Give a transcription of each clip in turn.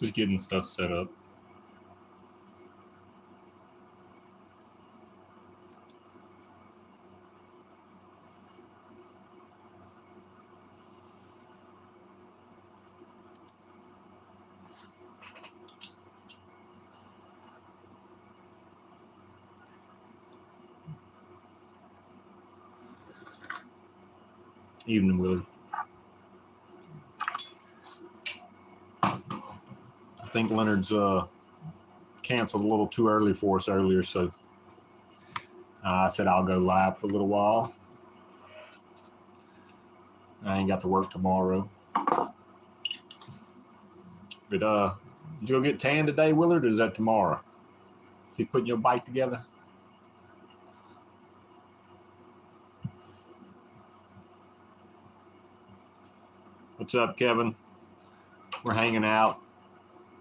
Just getting stuff set up. Evening, Willard. I think Leonard's canceled a little too early for us earlier, so I said I'll go live for a little while. I ain't got to work tomorrow. But did you go get tan today, Willard, or is that tomorrow? Is he putting your bike together? What's up, Kevin? We're hanging out.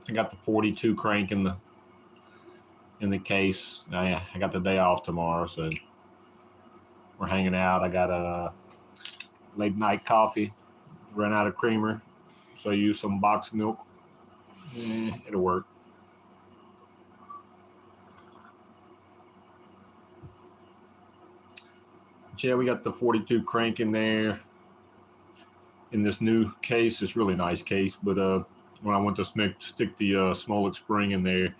I got the 42 crank in the case. I got the day off tomorrow, so we're hanging out. I got a late night coffee. Ran out of creamer, so I used some box milk. It'll work. But yeah, we got the 42 crank in there. In this new case, it's a really nice case, but when I went to stick the Smolik spring in there,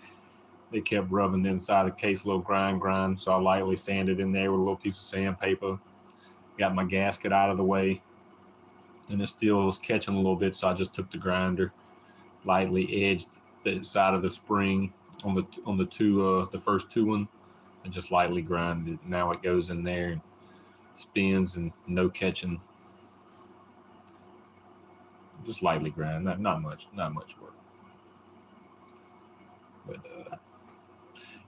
they kept rubbing the inside of the case, a little grind, so I lightly sanded in there with a little piece of sandpaper. Got my gasket out of the way, and it still was catching a little bit, so I just took the grinder, lightly edged the side of the spring on the first two one, and just lightly grinded it. Now it goes in there and spins and no catching. Just lightly grind, not much work. But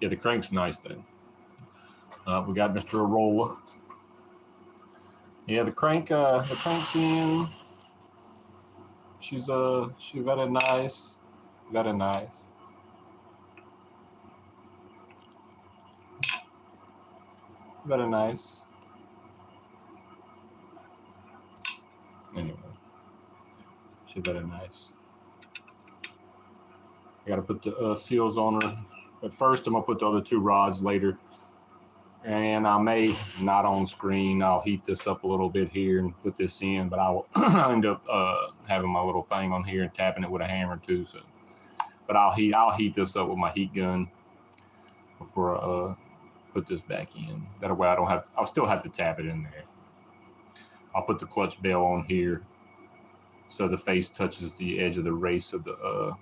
yeah, the crank's nice though. We got Mr. Arola. Yeah, the crank's in. She's very nice, very nice. Very nice. Anyway. She's very nice. I got to put the seals on her. But first, I'm going to put the other two rods later. And I may, not on screen, I'll heat this up a little bit here and put this in. But I'll end up having my little thing on here and tapping it with a hammer too. So, but I'll heat this up with my heat gun before I put this back in. That way I'll still have to tap it in there. I'll put the clutch bell on here, so the face touches the edge of the race of the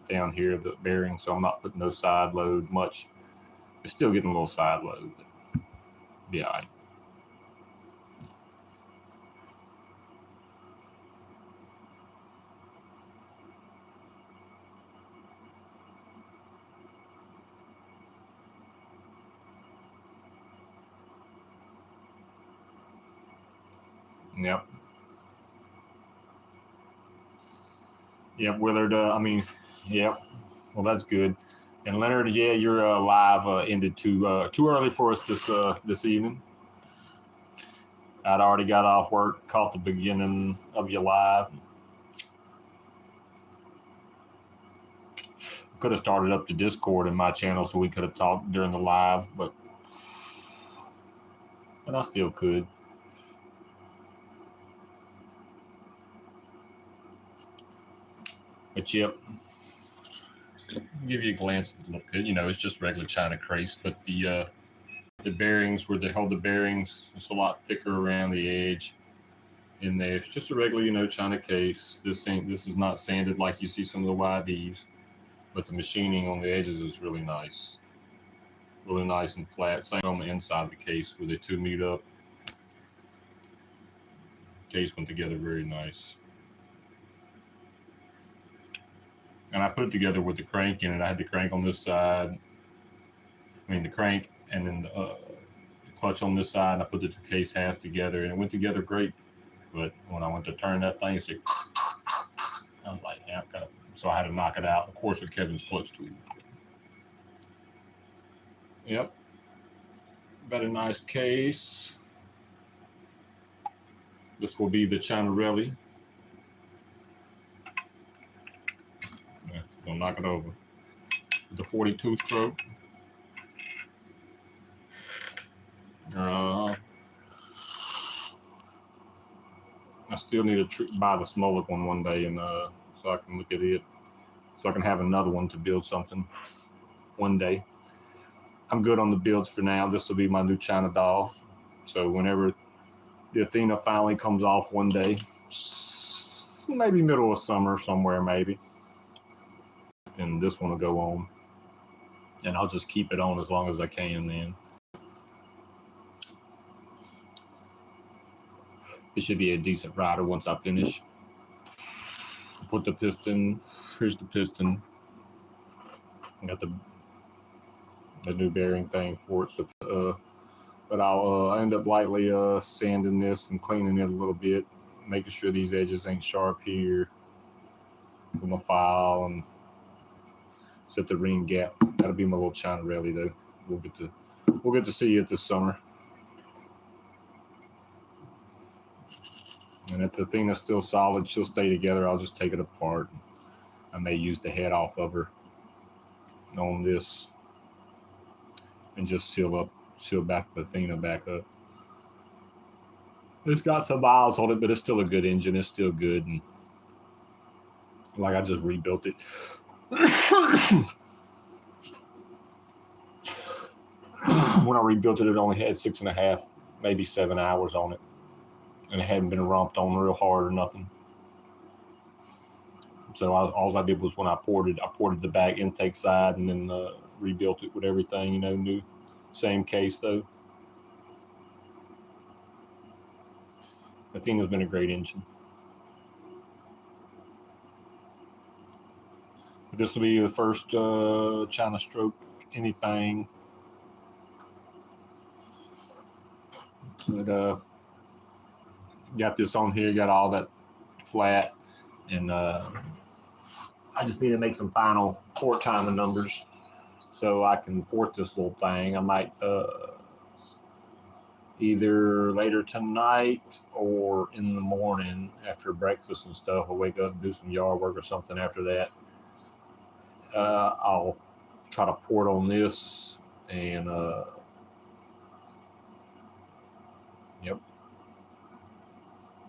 down here, the bearing. So I'm not putting no side load much. It's still getting a little side load, but be all right. Yep. Yep, Willard. Yep. Well, that's good. And Leonard, yeah, your live ended too early for us this evening. I'd already got off work, caught the beginning of your live. Could have started up the Discord in my channel so we could have talked during the live, but I still could. But yep, give you a glance at the look good. It's just regular China craze, but the bearings, where they hold the bearings, it's a lot thicker around the edge in there. It's just a regular, China case. This is not sanded like you see some of the YDs, but the machining on the edges is really nice and flat. Same on the inside of the case where they two meet up. Case went together very nice. And I put it together with the crank in it. I had the crank on this side. The crank and then the clutch on this side. And I put the two case halves together, and it went together great. But when I went to turn that thing, I was like, yeah, so I had to knock it out. Of course, with Kevin's clutch tool. Yep. Very nice case. This will be the China Rally. gonna knock it over. The 42 stroke. I still need to buy the smaller one day, and so I can look at it, so I can have another one to build something one day. I'm good on the builds for now. This will be my new China doll. So whenever the Athena finally comes off one day, maybe middle of summer somewhere, maybe, then this one will go on, and I'll just keep it on as long as I can. Then it should be a decent rider once I finish. Put the piston. Here's the piston. I got the new bearing thing for it. But I'll end up lightly sanding this and cleaning it a little bit, making sure these edges ain't sharp here with my file, and set the ring gap. That'll be my little China rally though. We'll get to see it this summer. And if the thing is still solid, she'll stay together. I'll just take it apart. I may use the head off of her on this and just seal back the Athena back up. It's got some miles on it, but it's still a good engine. It's still good, and like I just rebuilt it. When I rebuilt it, it only had 6.5, maybe 7 hours on it, and it hadn't been romped on real hard or nothing. So all I did was, when I ported the back intake side, and then rebuilt it with everything, new. Same case though. Athena's been a great engine. This will be the first China stroke anything. So got this on here, got all that flat, and I just need to make some final port timing numbers so I can port this little thing. I might either later tonight or in the morning after breakfast and stuff. I'll wake up and do some yard work or something after that. I'll try to port on this, and yep.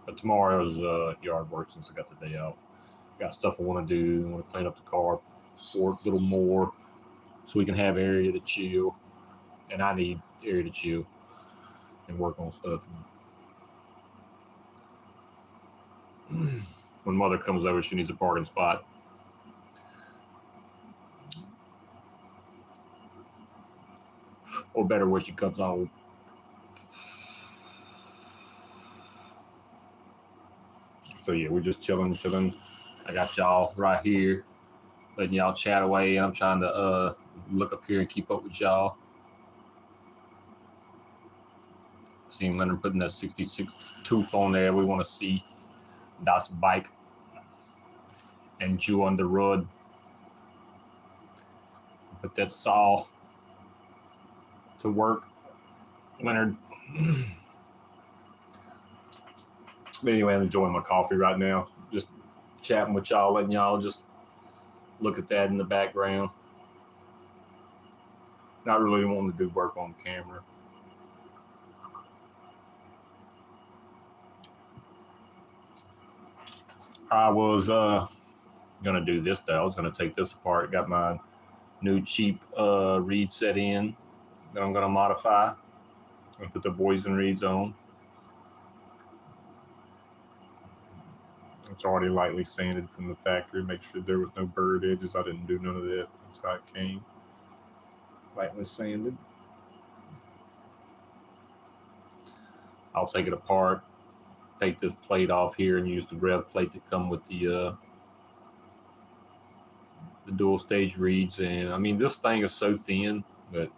But tomorrow's yard work, since I got the day off. Got stuff I want to do. I want to clean up the car, port a little more, so we can have area to chill. And I need area to chill and work on stuff. When mother comes over, she needs a parking spot. Or better, where she comes home. So yeah, we're just chilling. I got y'all right here, letting y'all chat away. I'm trying to look up here and keep up with y'all. Seen Leonard putting that 66 tooth on there. We want to see das Bike and Jew on the road. Put that saw to work, Leonard. But anyway, I'm enjoying my coffee right now. Just chatting with y'all, letting y'all just look at that in the background. Not really wanting to do work on camera. I was gonna do this though. I was gonna take this apart. Got my new cheap reed set in that I'm gonna modify and put the Boysen reeds on. It's already lightly sanded from the factory. Make sure there was no burred edges. I didn't do none of that. That's how it came. Lightly sanded. I'll take it apart, take this plate off here, and use the rev plate that come with the dual stage reeds. And I mean, this thing is so thin, but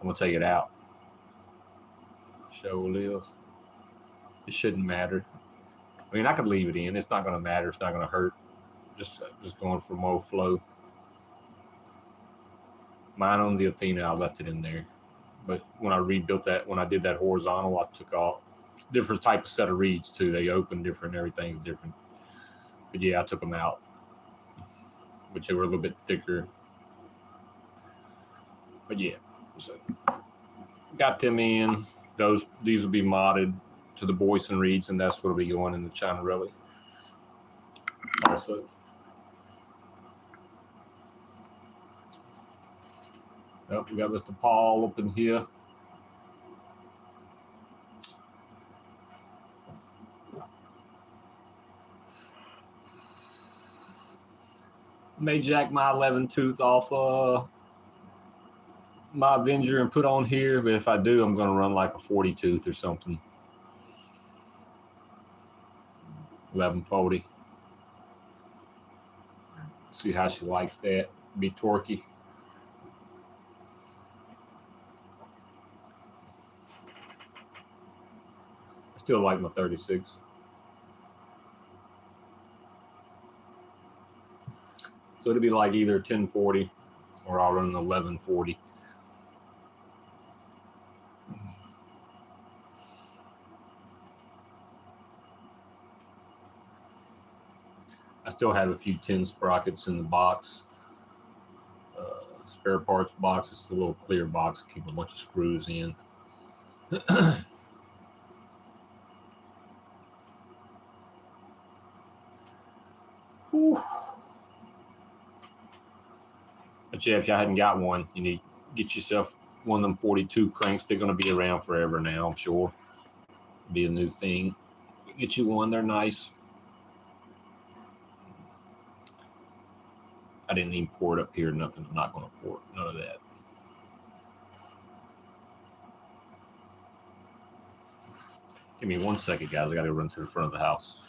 I'm gonna take it out. Show live. It shouldn't matter. I mean, I could leave it in. It's not gonna matter. It's not gonna hurt. Just going for more flow. Mine on the Athena, I left it in there. But when I rebuilt that, when I did that horizontal, I took off different type of set of reeds too. They open different, everything's different. But yeah, I took them out. which they were a little bit thicker. But yeah, so got them in. These will be modded to the Boyson reeds, and that's what'll be going in the China Rally. Also, oh, we got Mr. Paul up in here. May jack my 11 tooth off my Avenger and put on here, but if I do, I'm going to run like a 40 tooth or something. 1140. See how she likes that. Be torquey. I still like my 36. So it'll be like either 1040 or I'll run an 1140. I still have a few 10 sprockets in the box. Spare parts box. It's the little clear box. Keep a bunch of screws in. But yeah, if y'all hadn't got one, you need to get yourself one of them 42 cranks. They're going to be around forever now, I'm sure. Be a new thing. Get you one. They're nice. I didn't even pour it up here. Nothing. I'm not going to pour it. None of that. Give me 1 second, guys. I got to run to the front of the house.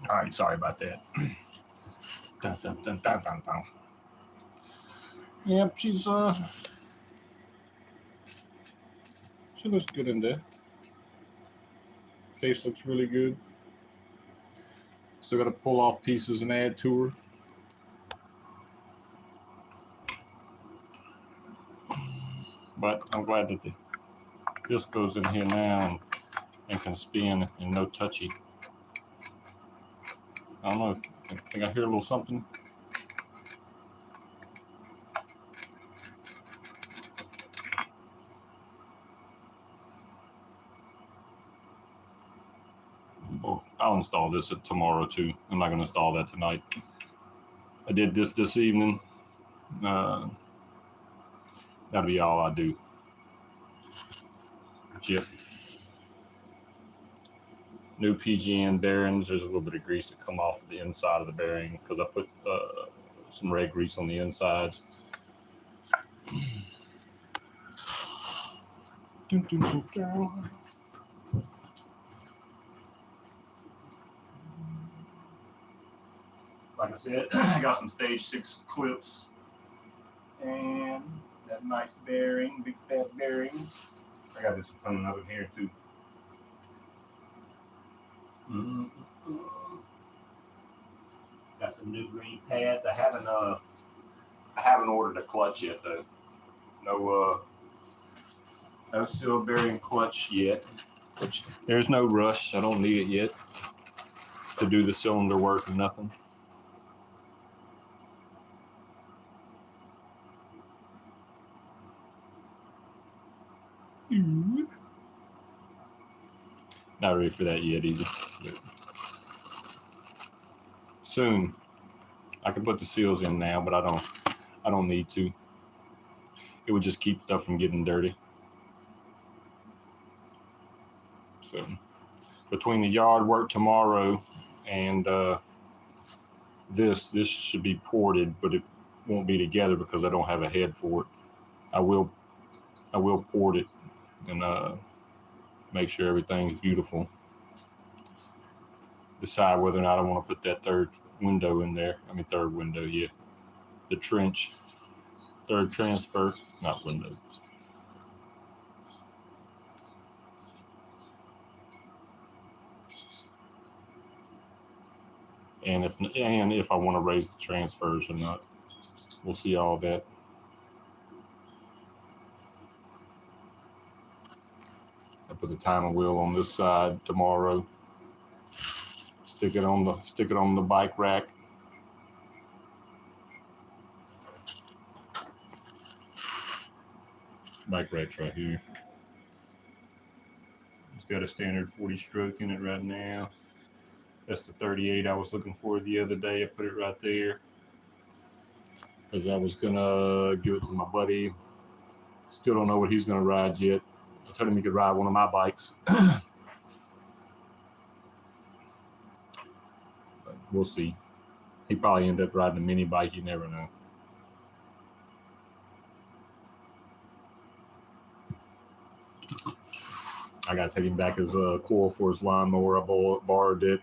All right, sorry about that. Dun, dun, dun, dun, dun, dun. Yep, she's She looks good in there. Case looks really good. Still got to pull off pieces and add to her. But I'm glad that this goes in here now and can spin and no touchy. I don't know. I think I hear a little something. Oh, I'll install this tomorrow too. I'm not going to install that tonight. I did this evening. That'll be all I do. Chip. New PGN bearings. There's a little bit of grease that come off the inside of the bearing because I put some red grease on the insides. Like I said, I got some stage 6 clips and that nice bearing, big fat bearing. I got this coming up in here too. Got some new green pads. I haven't ordered a clutch yet though. No seal bearing clutch yet. Which there's no rush. I don't need it yet to do the cylinder work or nothing. Not ready for that yet either. But soon. I can put the seals in now, but I don't need to. It would just keep stuff from getting dirty. So between the yard work tomorrow and this should be ported, but it won't be together because I don't have a head for it. I will port it and make sure everything's beautiful. Decide whether or not I want to put that third window in there. I mean, third window, yeah. The trench, third transfer, not window. And if I want to raise the transfers or not, we'll see all that. I put the timing wheel on this side tomorrow. Stick it on the bike rack. Bike rack's right here. It's got a standard 40 stroke in it right now. That's the 38 I was looking for the other day. I put it right there because I was gonna give it to my buddy. Still don't know what he's gonna ride yet. I told him he could ride one of my bikes. We'll see. He probably end up riding a mini bike. You never know. I got to take him back his coil for his lawnmower. I borrowed it.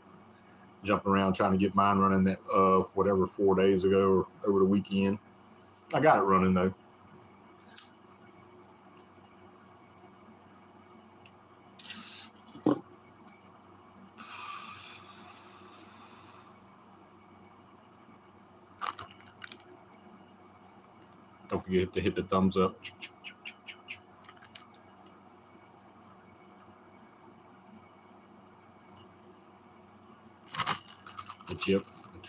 Jumping around trying to get mine running that 4 days ago or over the weekend. I got it running though. Don't forget to hit the thumbs up. But yep,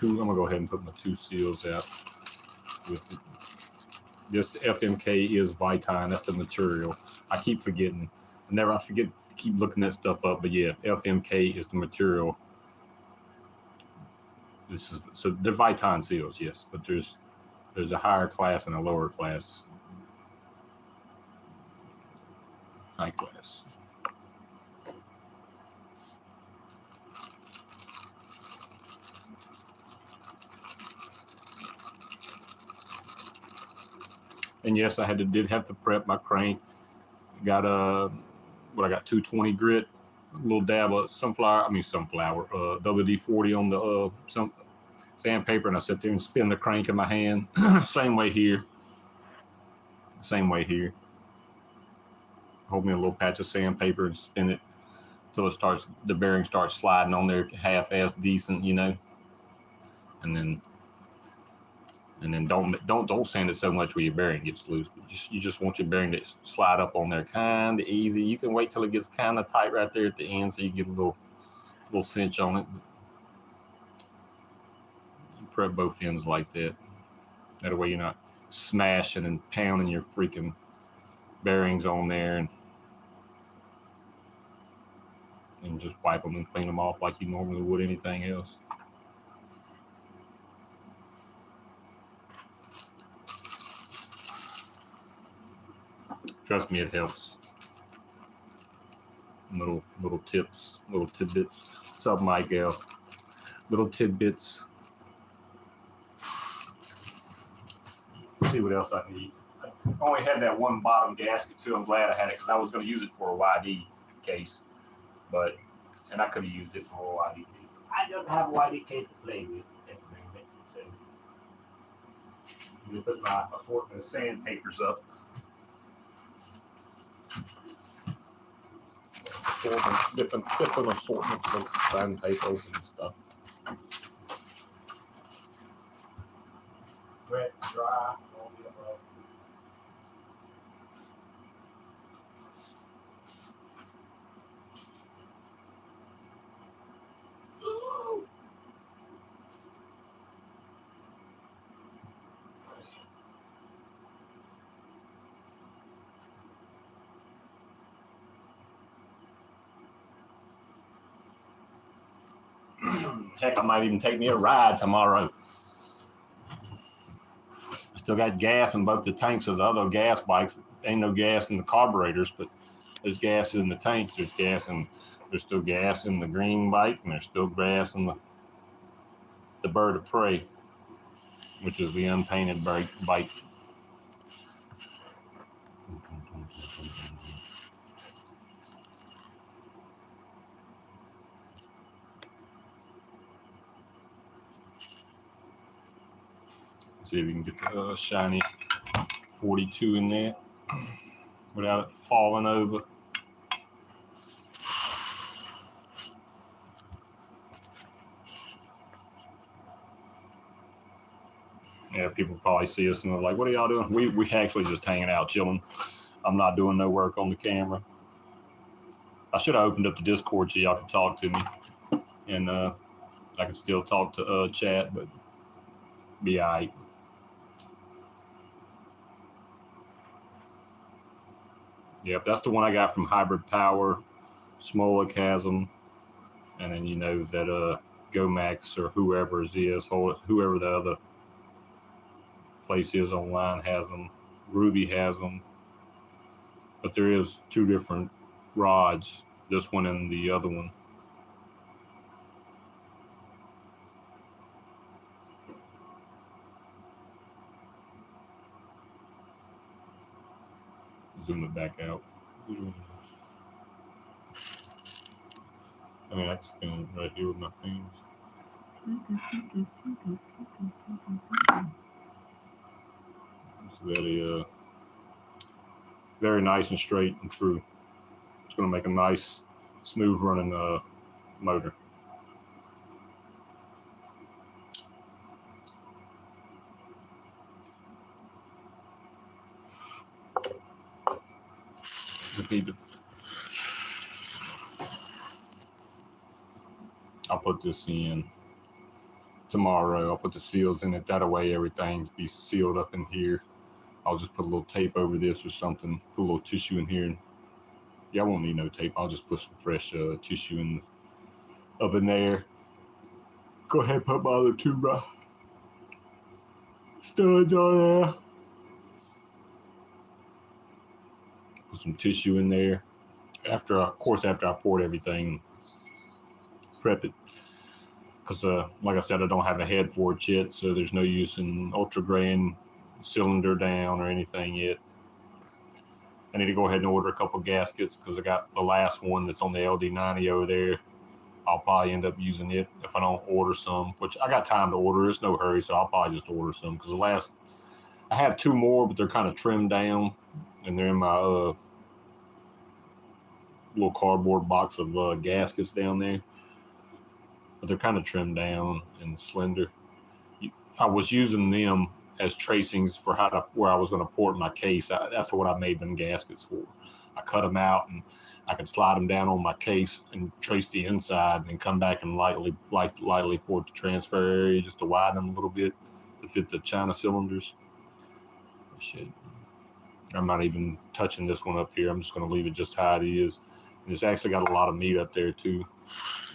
I'm gonna go ahead and put my 2 seals out. This FMK is Viton. That's the material. I keep forgetting. I forget to keep looking that stuff up. But yeah, FMK is the material. So they're Viton seals, yes. But there's a higher class and a lower class. High class. And yes, I did have to prep my crank. Got I got 220 grit, a little dab of sunflower, WD-40 on the some sandpaper, and I sit there and spin the crank in my hand. Same way here. hold me a little patch of sandpaper and spin it till the bearing starts sliding on there half-ass decent, you know. And then don't sand it so much where your bearing gets loose. But you just want your bearing to slide up on there kind of easy. You can wait till it gets kind of tight right there at the end so you get a little cinch on it. You prep both ends like that. That way you're not smashing and pounding your freaking bearings on there, and just wipe them and clean them off like you normally would anything else. Trust me, it helps. Little tips, little tidbits. What's up, Michael? Little tidbits. Let's see what else I need. I only had that one bottom gasket too. I'm glad I had it because I was going to use it for a YD case, and I could have used it for a YD. I don't have a YD case to play with at the moment, so I'm going to put my assortment of sandpapers up. Different assortments of sandpapers and stuff. Wet, dry, all the above. Heck, I might even take me a ride tomorrow. I still got gas in both the tanks of the other gas bikes. Ain't no gas in the carburetors, but there's gas in the tanks. There's still gas in the green bike, and there's still gas in the Bird of Prey, which is the unpainted bike. See if we can get the shiny 42 in there without it falling over. Yeah, people probably see us and they're like, what are y'all doing? We actually just hanging out, chilling. I'm not doing no work on the camera. I should have opened up the Discord so y'all could talk to me. And I could still talk to chat, but be all right. Yep, that's the one I got from Hybrid Power. Smolik has them. And then you know that GoMax or whoever the other place is online has them. Ruby has them. But there is two different rods, this one and the other one. Zoom it back out. I mean, I can spin it right here with my fingers. It's very nice and straight and true. It's going to make a nice, smooth running motor. I'll put this in tomorrow. I'll put the seals in it. That way everything's be sealed up in here. I'll just put a little tape over this or something. Put a little tissue in here. Yeah, I won't need no tape. I'll just put some fresh tissue up in there. Go ahead and put my other two studs on there. Put some tissue in there. After I poured everything, prep it. Because, like I said, I don't have a head for it yet, so there's no use in ultra graying cylinder down or anything yet. I need to go ahead and order a couple gaskets because I got the last one that's on the LD90 over there. I'll probably end up using it if I don't order some, which I got time to order. It's no hurry, so I'll probably just order some because I have two more, but they're kind of trimmed down, and they're in my little cardboard box of gaskets down there, but they're kind of trimmed down and slender. I was using them as tracings for where I was going to port my case. That's what I made them gaskets for. I cut them out and I could slide them down on my case and trace the inside, and then come back and lightly port the transfer area just to widen them a little bit to fit the China cylinders. Shit. I'm not even touching this one up here. I'm just going to leave it just how it is. And it's actually got a lot of meat up there too,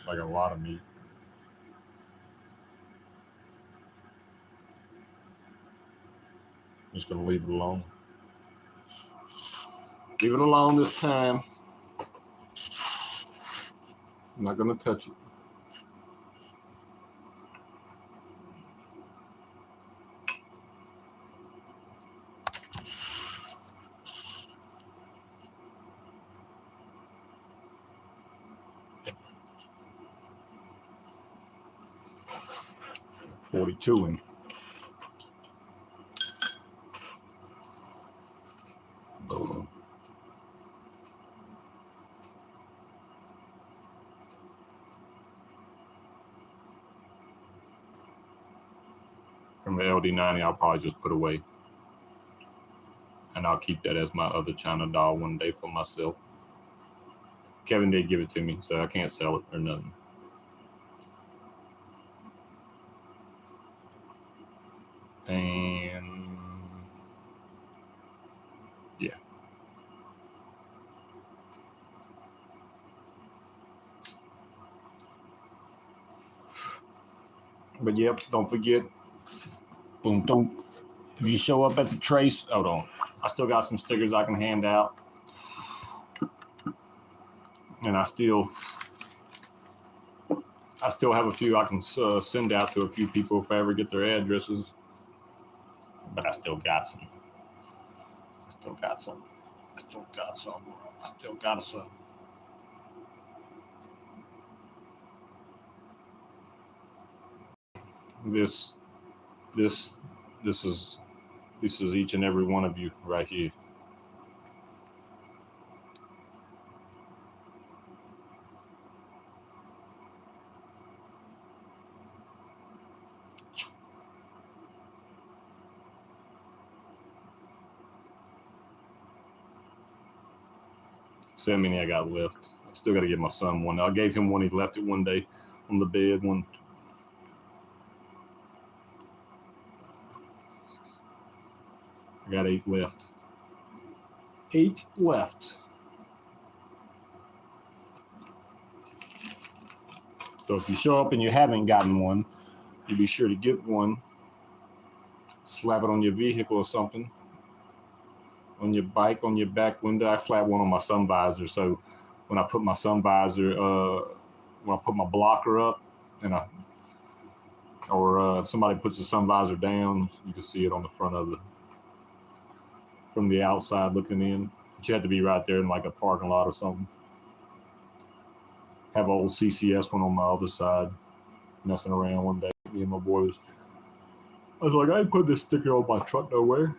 like a lot of meat. I'm just going to leave it alone. Leave it alone this time. I'm not going to touch it. .42 from the LD90, I'll probably just put away. And I'll keep that as my other China doll one day for myself. Kevin did give it to me, so I can't sell it or nothing. And yeah. But yep, don't forget, boom, boom. If you show up at the trace, hold on. I still got some stickers I can hand out. And I still have a few I can send out to a few people if I ever get their addresses. But I still got some. I still got some. This is each and every one of you right here. See how many I got left. I still got to give my son one. I gave him one. He left it one day on the bed. One. I got 8 left. 8 left. So if you show up and you haven't gotten one, you be sure to get one. Slap it on your vehicle or something. On your bike, on your back window. I slap one on my sun visor. So when I put my sun visor, when I put my blocker up, and if somebody puts the sun visor down, you can see it on the front of it from the outside looking in. But you have to be right there in like a parking lot or something. Have an old CCS one on my other side, messing around one day. Me and my boys. I was like, I ain't put this sticker on my truck nowhere.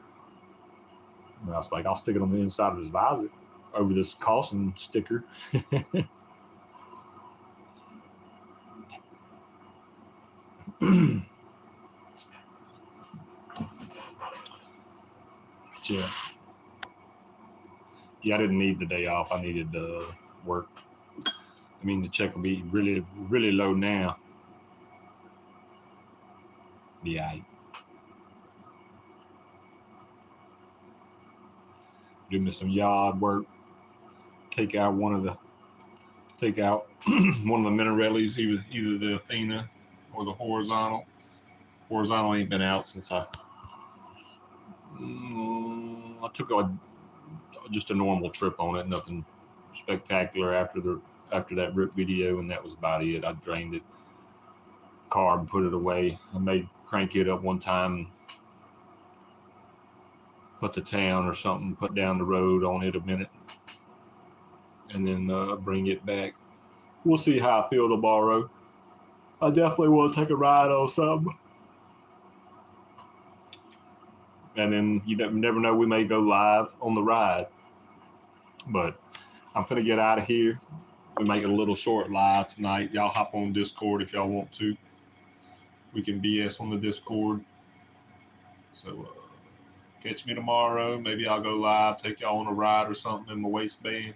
And I was like, I'll stick it on the inside of this visor over this caution sticker. Yeah, I didn't need the day off. I needed work. I mean, the check will be really, really low now. Yeah. Do me some yard work. Take out one of the Minarellis, either the Athena or the horizontal. Horizontal ain't been out since I took just a normal trip on it. Nothing spectacular after that rip video, and that was about it. I drained it, carb, put it away. I made crank it up one time, put the town or something, put down the road on it a minute, and then bring it back. We'll see how I feel tomorrow. I definitely want to take a ride on something. And then you never know, we may go live on the ride. But I'm finna get out of here. We make it a little short live tonight. Y'all hop on Discord if y'all want to. We can BS on the Discord. So catch me tomorrow. Maybe I'll go live, take y'all on a ride or something in my waistband.